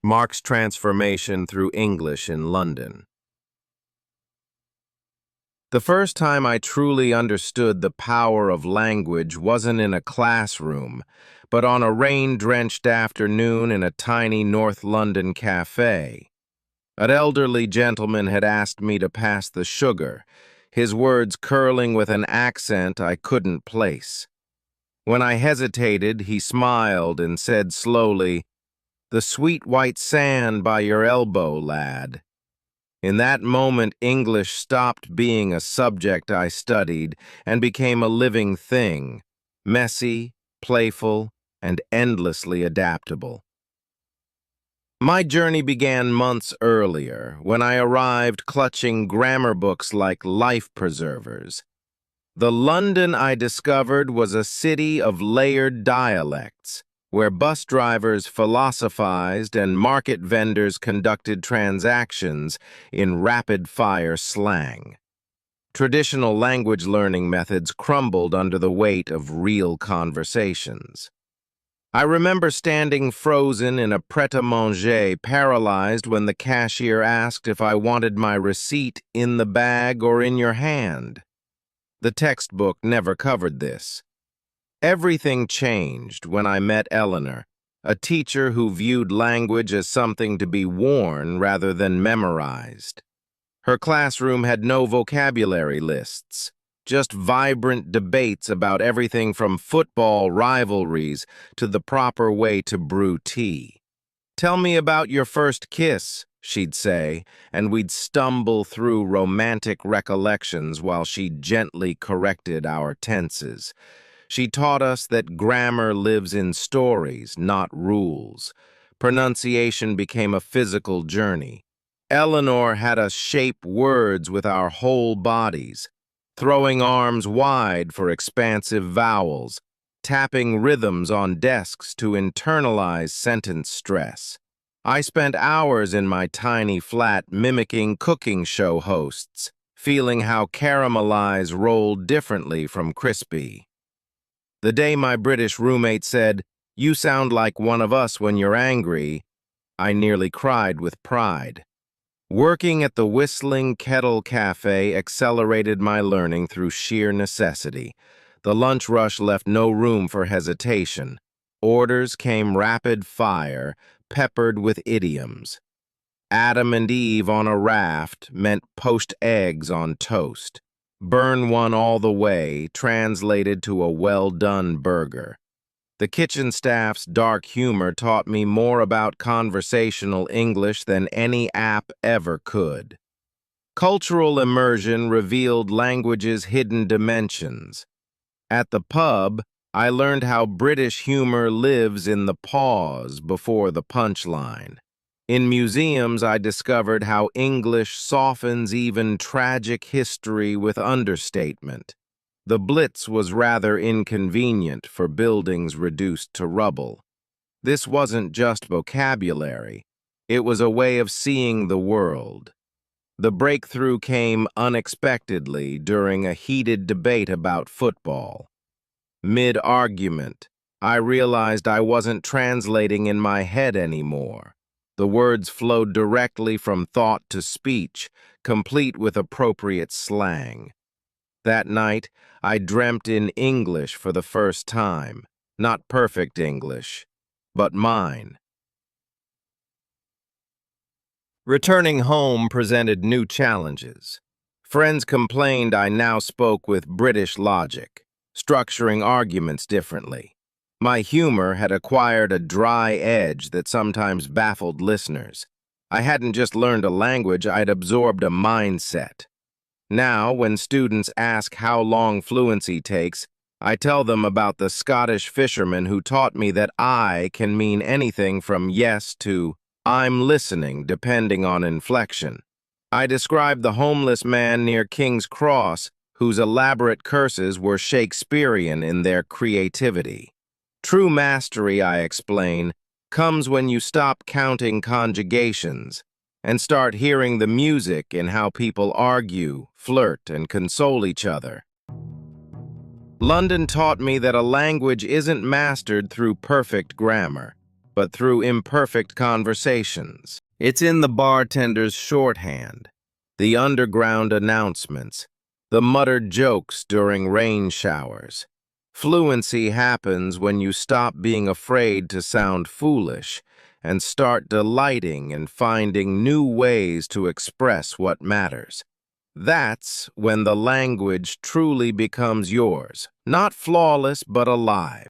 Mark's transformation through English in London. The first time I truly understood the power of language wasn't in a classroom, but on a rain-drenched afternoon in a tiny North London cafe. An elderly gentleman had asked me to pass the sugar, his words curling with an accent I couldn't place. When I hesitated, he smiled and said slowly, "The sweet white sand by your elbow, lad." In that moment, English stopped being a subject I studied and became a living thing, messy, playful, and endlessly adaptable. My journey began months earlier, when I arrived clutching grammar books like life preservers. The London I discovered was a city of layered dialects, where bus drivers philosophized and market vendors conducted transactions in rapid-fire slang. Traditional language learning methods crumbled under the weight of real conversations. I remember standing frozen in a pret-a-manger, paralyzed when the cashier asked if I wanted my receipt in the bag or in your hand. The textbook never covered this. Everything changed when I met Eleanor, a teacher who viewed language as something to be worn rather than memorized. Her classroom had no vocabulary lists, just vibrant debates about everything from football rivalries to the proper way to brew tea. "Tell me about your first kiss," she'd say, and we'd stumble through romantic recollections while she gently corrected our tenses. She taught us that grammar lives in stories, not rules. Pronunciation became a physical journey. Eleanor had us shape words with our whole bodies, throwing arms wide for expansive vowels, tapping rhythms on desks to internalize sentence stress. I spent hours in my tiny flat mimicking cooking show hosts, feeling how caramelize rolled differently from crispy. The day my British roommate said, "You sound like one of us when you're angry," I nearly cried with pride. Working at the Whistling Kettle Cafe accelerated my learning through sheer necessity. The lunch rush left no room for hesitation. Orders came rapid fire, peppered with idioms. Adam and Eve on a raft meant poached eggs on toast. Burn one all the way translated to a well-done burger. The kitchen staff's dark humor taught me more about conversational English than any app ever could. Cultural immersion revealed language's hidden dimensions. At the pub, I learned how British humor lives in the pause before the punchline. In museums, I discovered how English softens even tragic history with understatement. The Blitz was rather inconvenient for buildings reduced to rubble. This wasn't just vocabulary. It was a way of seeing the world. The breakthrough came unexpectedly during a heated debate about football. Mid-argument, I realized I wasn't translating in my head anymore. The words flowed directly from thought to speech, complete with appropriate slang. That night, I dreamt in English for the first time. Not perfect English, but mine. Returning home presented new challenges. Friends complained I now spoke with British logic, structuring arguments differently. My humor had acquired a dry edge that sometimes baffled listeners. I hadn't just learned a language, I'd absorbed a mindset. Now, when students ask how long fluency takes, I tell them about the Scottish fisherman who taught me that "I" can mean anything from yes to "I'm listening," depending on inflection. I describe the homeless man near King's Cross, whose elaborate curses were Shakespearean in their creativity. True mastery, I explain, comes when you stop counting conjugations and start hearing the music in how people argue, flirt, and console each other. London taught me that a language isn't mastered through perfect grammar, but through imperfect conversations. It's in the bartender's shorthand, the underground announcements, the muttered jokes during rain showers. Fluency happens when you stop being afraid to sound foolish and start delighting in finding new ways to express what matters. That's when the language truly becomes yours, not flawless but alive.